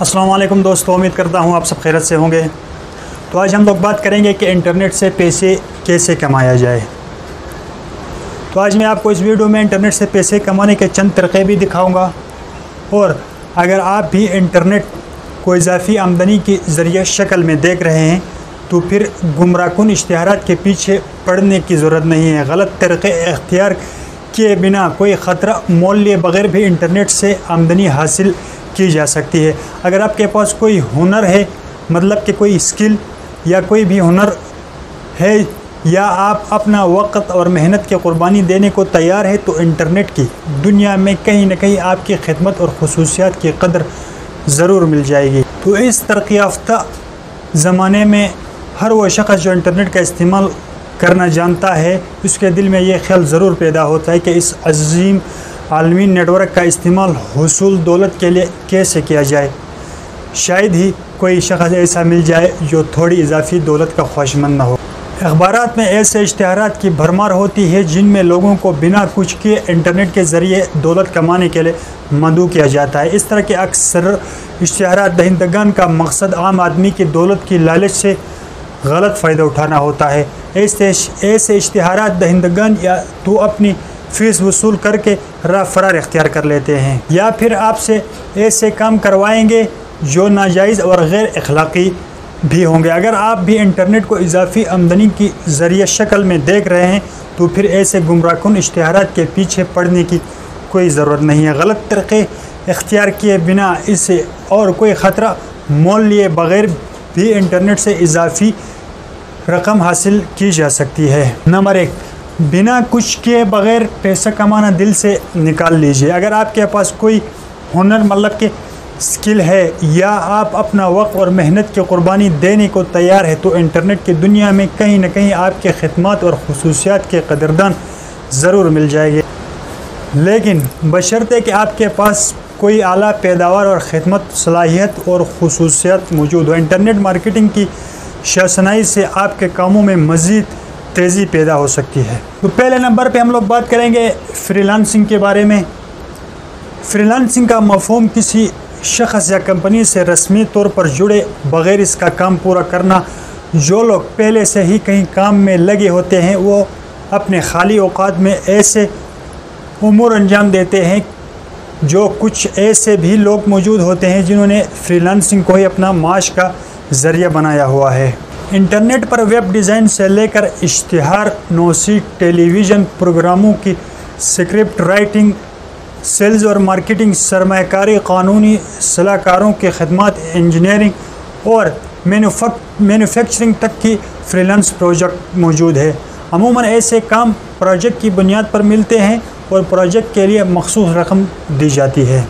अस्सलाम वालेकुम दोस्तों, उम्मीद करता हूँ आप सब खैरियत से होंगे। तो आज हम लोग बात करेंगे कि इंटरनेट से पैसे कैसे कमाया जाए। तो आज मैं आपको इस वीडियो में इंटरनेट से पैसे कमाने के चंद तरीक़े भी दिखाऊंगा, और अगर आप भी इंटरनेट को इजाफ़ी आमदनी की ज़रिए शक्ल में देख रहे हैं तो फिर गुमराहकुन इश्तिहारात के पीछे पड़ने की ज़रूरत नहीं है। गलत तरीक़े इख्तियार किए बिना कोई ख़तरा मोल लिए बग़ैर भी इंटरनेट से आमदनी हासिल की जा सकती है। अगर आपके पास कोई हुनर है, मतलब कि कोई स्किल या कोई भी हुनर है, या आप अपना वक़्त और मेहनत की क़ुरबानी देने को तैयार है, तो इंटरनेट की दुनिया में कहीं ना कहीं आपकी खिदमत और ख़ुसूसियात की कदर ज़रूर मिल जाएगी। तो इस तरक्की याफ्ता ज़माने में हर वो शख़्स जो इंटरनेट का इस्तेमाल करना जानता है, उसके दिल में ये ख्याल ज़रूर पैदा होता है कि इस अज़ीम आलमी नेटवर्क का इस्तेमाल हुसूल दौलत के लिए कैसे किया जाए। शायद ही कोई शख़्स ऐसा मिल जाए जो थोड़ी इजाफ़ी दौलत का ख्वाहिशमंद न हो। अखबारात में ऐसे इश्तिहारात की भरमार होती है जिनमें लोगों को बिना कुछ किए इंटरनेट के ज़रिए दौलत कमाने के लिए मदऊ किया जाता है। इस तरह के अक्सर इश्तिहारात दहिंदगान का मकसद आम आदमी की दौलत की लालच से गलत फ़ायदा उठाना होता है। ऐसे इश्तिहारात दहिंदगान या तो अपनी फ़ीस वसूल करके राह फरार इख्तियार कर लेते हैं, या फिर आपसे ऐसे काम करवाएंगे जो नाजायज़ और गैर अखलाक़ी भी होंगे। अगर आप भी इंटरनेट को इजाफ़ी आमदनी की ज़रिए शक्ल में देख रहे हैं तो फिर ऐसे गुमराहकुन इश्तिहारात के पीछे पड़ने की कोई ज़रूरत नहीं है। गलत तरीक़े इख्तियार किए बिना इसे और कोई ख़तरा मोल लिए बग़ैर भी इंटरनेट से इजाफ़ी रकम हासिल की जा सकती है। नंबर 1, बिना कुछ किए बग़ैर पैसा कमाना दिल से निकाल लीजिए। अगर आपके पास कोई हुनर, मतलब कि स्किल है, या आप अपना वक्त और मेहनत की क़ुरबानी देने को तैयार है, तो इंटरनेट की दुनिया में कहीं ना कहीं आपके खिदमत और ख़ुसूसियात के कदरदान ज़रूर मिल जाएंगे, लेकिन बशर्ते कि आपके पास कोई आला पैदावार और ख़िदमत सलाहियत और ख़ुसूसियात मौजूद हो। इंटरनेट मार्केटिंग की शासनाई से आपके कामों में मज़ीद तेज़ी पैदा हो सकती है। तो पहले नंबर पे हम लोग बात करेंगे फ्रीलांसिंग के बारे में। फ्रीलांसिंग का मफ़हूम किसी शख़्स या कंपनी से रस्मी तौर पर जुड़े बग़ैर इसका काम पूरा करना। जो लोग पहले से ही कहीं काम में लगे होते हैं वो अपने खाली औकात में ऐसे उमूर अंजाम देते हैं। जो कुछ ऐसे भी लोग मौजूद होते हैं जिन्होंने फ्रीलांसिंग को ही अपना माश का ज़रिया बनाया हुआ है। इंटरनेट पर वेब डिज़ाइन से लेकर इश्तिहार नोसी, टेलीविज़न प्रोग्रामों की स्क्रिप्ट राइटिंग, सेल्स और मार्केटिंग, सरमायाकारी, कानूनी सलाहकारों की खिदमत, इंजीनियरिंग और मैन्युफैक्चरिंग तक की फ्रीलांस प्रोजेक्ट मौजूद है। अमूमन ऐसे काम प्रोजेक्ट की बुनियाद पर मिलते हैं और प्रोजेक्ट के लिए मखसूस रकम दी जाती है।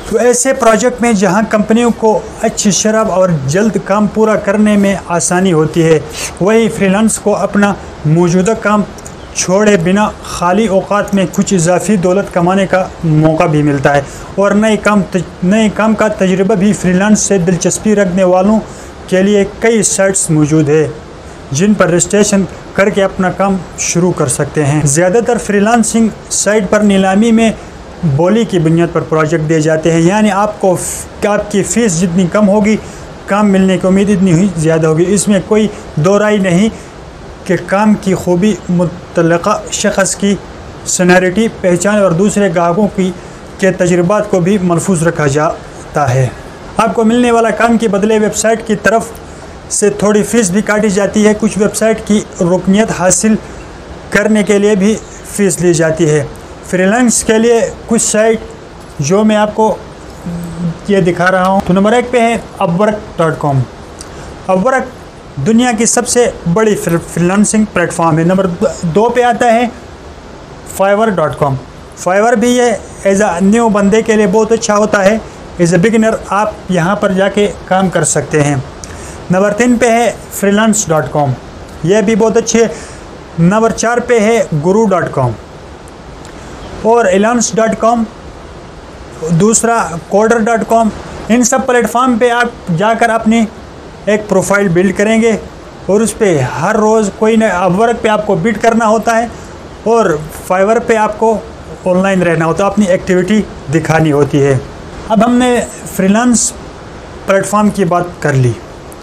तो ऐसे प्रोजेक्ट में जहां कंपनियों को अच्छी शरह और जल्द काम पूरा करने में आसानी होती है, वही फ्रीलांस को अपना मौजूदा काम छोड़े बिना खाली औकात में कुछ इजाफ़ी दौलत कमाने का मौका भी मिलता है। और नए काम का तजुर्बा भी फ्रीलांस से दिलचस्पी रखने वालों के लिए कई साइट्स मौजूद है जिन पर रजिस्ट्रेशन करके अपना काम शुरू कर सकते हैं। ज़्यादातर फ्रीलांसिंग साइट पर नीलामी में बोली की बुनियाद पर प्रोजेक्ट दिए जाते हैं, यानी आपकी फ़ीस जितनी कम होगी, काम मिलने की उम्मीद इतनी ही ज़्यादा होगी। इसमें कोई दो राय नहीं कि काम की खूबी मुतल्लिक़ा शख़्स की सीनियरिटी, पहचान और दूसरे ग्राहकों के तजुर्बात को भी महफूज रखा जाता है। आपको मिलने वाला काम के बदले वेबसाइट की तरफ से थोड़ी फ़ीस भी काटी जाती है। कुछ वेबसाइट की रुकनियत हासिल करने के लिए भी फ़ीस ली जाती है। फ्रीलांस के लिए कुछ साइट जो मैं आपको ये दिखा रहा हूँ। तो नंबर 1 पे है upwork.com। अपवर्क दुनिया की सबसे बड़ी फ्रीलांसिंग प्लेटफॉर्म है। नंबर 2 पे आता है fiverr.com। फाइवर भी ये एज अ न्यू बंदे के लिए बहुत अच्छा होता है। एज अ बिगिनर आप यहाँ पर जाके काम कर सकते हैं। नंबर 3 पे है freelance.com, यह भी बहुत अच्छे है। नंबर 4 पे है guru.com और elance.com, दूसरा coder.com। इन सब प्लेटफॉर्म पे आप जाकर अपनी एक प्रोफाइल बिल्ड करेंगे और उस पर हर रोज़ कोई न अपवर्क पे आपको बिड करना होता है और फाइवर पे आपको ऑनलाइन रहना होता है, अपनी एक्टिविटी दिखानी होती है। अब हमने फ्रीलांस प्लेटफॉर्म की बात कर ली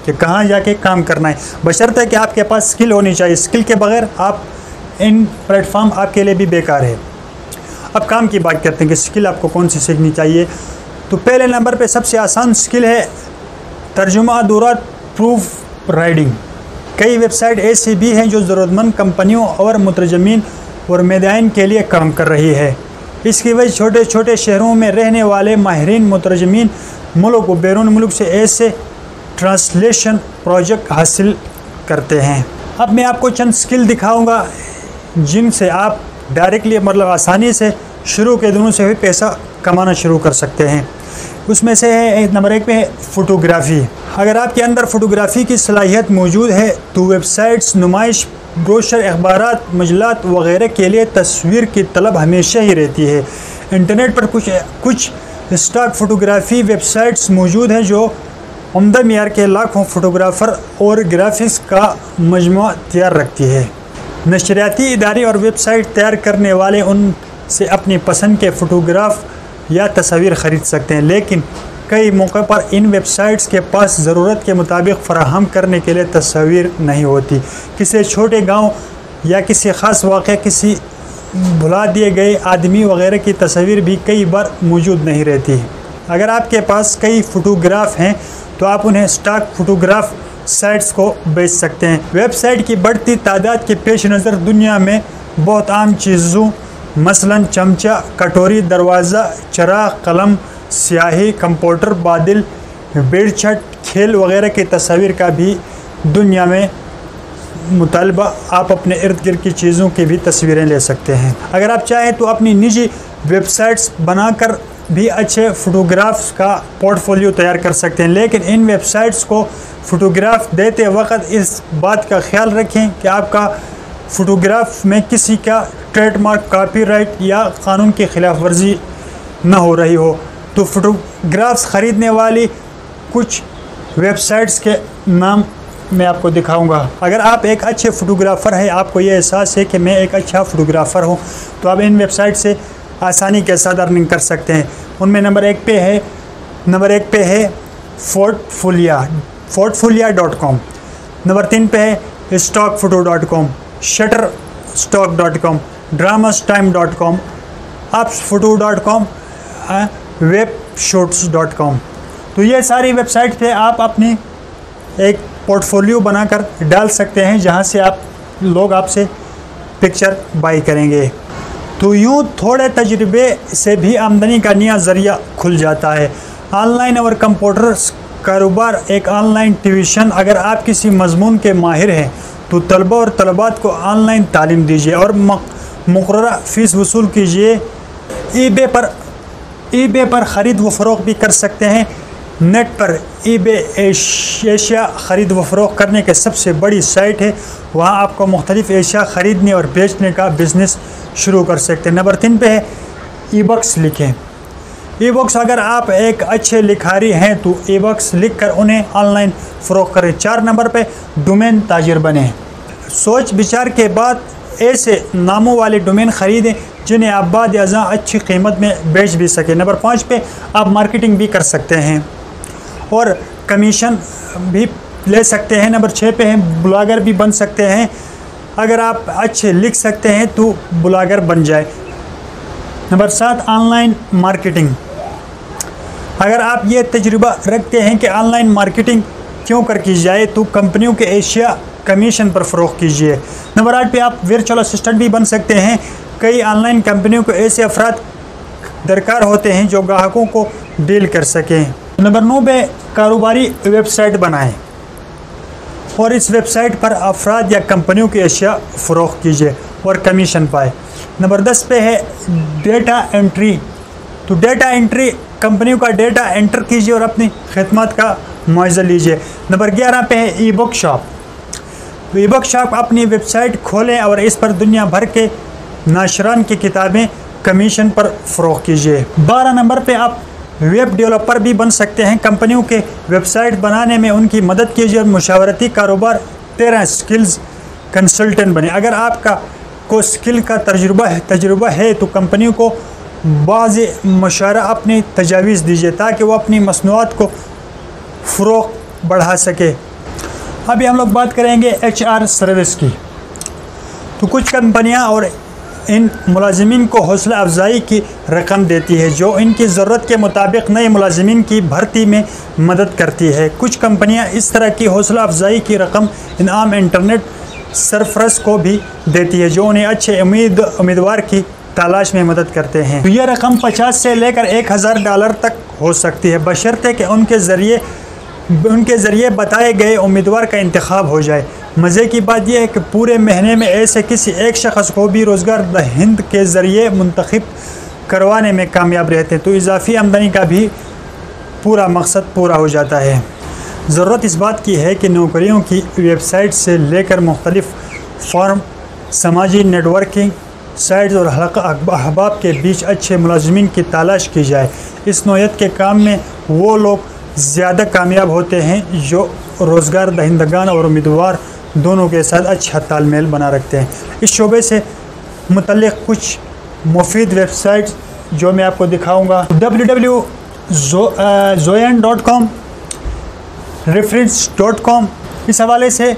कि कहाँ जाके काम करना है, बशर्ते कि आपके पास स्किल होनी चाहिए। स्किल के बगैर आप इन प्लेटफॉर्म आपके लिए भी बेकार है। अब काम की बात करते हैं कि स्किल आपको कौन सी सीखनी चाहिए। तो पहले नंबर पे सबसे आसान स्किल है तर्जुमा अधूरा प्रूफ राइडिंग। कई वेबसाइट ऐसी भी हैं जो ज़रूरतमंद कंपनियों और मुतरजमीन और मेदाइन के लिए काम कर रही है। इसकी वजह छोटे छोटे शहरों में रहने वाले माहिरीन मुतरजमीन मुल्क व बैरून मुल्क से ऐसे ट्रांसलेशन प्रोजेक्ट हासिल करते हैं। अब मैं आपको चंद स्किल दिखाऊंगा जिनसे आप डायरेक्टली मतलब आसानी से शुरू के दिनों से भी पैसा कमाना शुरू कर सकते हैं। उसमें से है नंबर 1 पे है फ़ोटोग्राफ़ी। अगर आपके अंदर फ़ोटोग्राफ़ी की सलाहियत मौजूद है तो वेबसाइट्स, नुमाइश, ब्रोशर, अखबारात, मजलात वगैरह के लिए तस्वीर की तलब हमेशा ही रहती है। इंटरनेट पर कुछ स्टॉक फ़ोटोग्राफ़ी वेबसाइट्स मौजूद हैं जो उम्दा मियार के लाखों फ़ोटोग्राफ़र और ग्राफिक्स का मजमूआ तैयार रखती है। नशरियाती इदारे और वेबसाइट तैयार करने वाले उनसे अपनी पसंद के फ़ोटोग्राफ या तस्वीर ख़रीद सकते हैं, लेकिन कई मौक़ों पर इन वेबसाइट्स के पास ज़रूरत के मुताबिक फ़राहम करने के लिए तस्वीर नहीं होती। किसी छोटे गांव या किसी ख़ास वाक़या, किसी भुला दिए गए आदमी वगैरह की तस्वीर भी कई बार मौजूद नहीं रहती। अगर आपके पास कई फ़ोटोग्राफ हैं तो आप उन्हें स्टॉक फ़ोटोग्राफ साइट्स को बेच सकते हैं। वेबसाइट की बढ़ती तादाद के पेश नज़र दुनिया में बहुत आम चीज़ों मसलन चमचा, कटोरी, दरवाज़ा, चराग, कलम, स्याही, कंप्यूटर, बादल, बेडछट, खेल वगैरह की तस्वीर का भी दुनिया में मुतालबा। आप अपने इर्द गिर्द की चीज़ों की भी तस्वीरें ले सकते हैं। अगर आप चाहें तो अपनी निजी वेबसाइट्स बनाकर भी अच्छे फ़ोटोग्राफ्स का पोर्टफोलियो तैयार कर सकते हैं, लेकिन इन वेबसाइट्स को फ़ोटोग्राफ देते वक्त इस बात का ख्याल रखें कि आपका फ़ोटोग्राफ में किसी का ट्रेडमार्क, कॉपीराइट या कानून की खिलाफ वर्जी न हो रही हो। तो फ़ोटोग्राफ्स ख़रीदने वाली कुछ वेबसाइट्स के नाम मैं आपको दिखाऊंगा। अगर आप एक अच्छे फ़ोटोग्राफ़र हैं, आपको ये एहसास है कि मैं एक अच्छा फ़ोटोग्राफ़र हूँ, तो आप इन वेबसाइट से आसानी के साथ अर्निंग कर सकते हैं। उनमें नंबर एक पे है फोर्टफोलिया.com, नंबर 3 पे है stockphoto.com, shutterstock.com, dramatime.com, upsphoto.com, webshots.com। तो ये सारी वेबसाइट पे आप अपनी एक पोर्टफोलियो बनाकर डाल सकते हैं जहां से लोग आपसे पिक्चर बाई करेंगे। तो यूँ थोड़े तजर्बे से भी आमदनी का नया ज़रिया खुल जाता है। ऑनलाइन और कंप्यूटर कारोबार, एक ऑनलाइन ट्यूशन। अगर आप किसी मजमून के माहिर हैं तो तलबा और तलबात को ऑनलाइन तालीम दीजिए और मुकर्ररा फ़ीस वसूल कीजिए। ईबे पर ख़रीद व फ़रोख्त भी कर सकते हैं। नेट पर ईबे एशिया ख़रीद व फ़रोख्त करने के सबसे बड़ी साइट है। वहाँ आपको मुख्तलिफ़ एशिया ख़रीदने और बेचने का बिज़नेस शुरू कर सकते हैं। नंबर 3 पे है ई-बुक्स लिखें। ई-बुक्स, अगर आप एक अच्छे लिखारी हैं तो ई-बुक्स लिख कर उन्हें ऑनलाइन फ़रोख्त करें। 4 नंबर पे डोमेन ताजिर बने। सोच विचार के बाद ऐसे नामों वाले डोमेन ख़रीदें जिन्हें आप बाद अज़ां अच्छी कीमत में बेच भी सकें। नंबर 5 पे आप मार्केटिंग भी कर सकते हैं और कमीशन भी ले सकते हैं। नंबर 6 पे है ब्लॉगर भी बन सकते हैं। अगर आप अच्छे लिख सकते हैं तो ब्लॉगर बन जाए। Number 7 online marketing. अगर आप ये तजुर्बा रखते हैं कि ऑनलाइन मार्केटिंग क्यों कर की जाए तो कंपनियों के एशिया कमीशन पर फ़रोख्त कीजिए। नंबर 8 पे आप वर्चुअल असिस्टेंट भी बन सकते हैं। कई ऑनलाइन कंपनियों को ऐसे अफराद दरकार होते हैं जो ग्राहकों को डील कर सकें। नंबर 9 पे कारोबारी वेबसाइट बनाएं और इस वेबसाइट पर अफराद या कंपनियों की अशिया फ़रोख्त कीजिए और कमीशन पाए। नंबर 10 पे है डेटा एंट्री। तो डेटा एंट्री, कंपनियों का डेटा एंटर कीजिए और अपनी खिदमत का मुआवजा लीजिए। नंबर 11 पे है ई-बुक शॉप। तो ई-बुक शॉप अपनी वेबसाइट खोलें और इस पर दुनिया भर के नाशरान की किताबें कमीशन पर फ़रोख्त कीजिए। 12 नंबर पे आप वेब डेवलपर भी बन सकते हैं। कंपनियों के वेबसाइट बनाने में उनकी मदद कीजिए और मुशावरती कारोबार 13 स्किल्स कंसल्टेंट बने। अगर आपका को स्किल का तजुर्बा है तो कंपनियों को बाज़ मशारा अपनी तजावीज़ दीजिए ताकि वो अपनी मसनूआत को फ़रोग़ बढ़ा सके। अभी हम लोग बात करेंगे HR सर्विस की। तो कुछ कंपनियां और इन मुलाजिमीन को हौसला अफजाई की रकम देती है जो इनकी ज़रूरत के मुताबिक नए मुलाजिमीन की भर्ती में मदद करती है। कुछ कंपनियां इस तरह की हौसला अफजाई की रकम इनाम इंटरनेट सरफरस को भी देती है जो उन्हें अच्छे उम्मीदवार की तलाश में मदद करते हैं। तो यह रकम 50 से लेकर $1000 तक हो सकती है बशर्ते कि उनके ज़रिए बताए गए उम्मीदवार का इंतखाब हो जाए। मज़े की बात यह है कि पूरे महीने में ऐसे किसी एक शख्स को भी रोज़गार दहिंद के ज़रिए मुंतखब करवाने में कामयाब रहते हैं तो इजाफ़ी आमदनी का भी पूरा मकसद पूरा हो जाता है। ज़रूरत इस बात की है कि नौकरियों की वेबसाइट से लेकर मुख्तलिफ़ फॉर्म, समाजी नेटवर्किंग साइट्स और अहबाब के बीच अच्छे मुलाजिमीन की तलाश की जाए। इस नौयत के काम में वो लोग ज़्यादा कामयाब होते हैं जो रोज़गार दहिंदगान और उम्मीदवार दोनों के साथ अच्छा तालमेल बना रखते हैं। इस शोबे से मुतल्लिक़ कुछ मुफीद वेबसाइट्स जो मैं आपको दिखाऊंगा www.zoyan.com, reference.com। इस हवाले से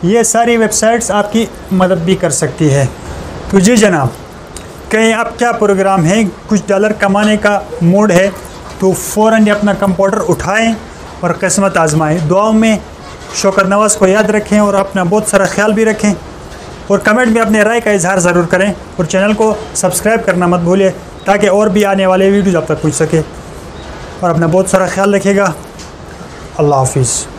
ये सारी वेबसाइट्स आपकी मदद भी कर सकती है। तो जी जनाब, कहीं अब क्या प्रोग्राम है, कुछ डॉलर कमाने का मूड है तो फ़ौरन अपना कंप्यूटर उठाएं और किस्मत आजमाएं। दुआओं में शौकत नवाज़ को याद रखें और अपना बहुत सारा ख्याल भी रखें और कमेंट में अपने राय का इजहार ज़रूर करें और चैनल को सब्सक्राइब करना मत भूलिए ताकि और भी आने वाले वीडियोज़ आप तक पहुँच सके। और अपना बहुत सारा ख्याल रखिएगा। अल्लाह हाफिज़।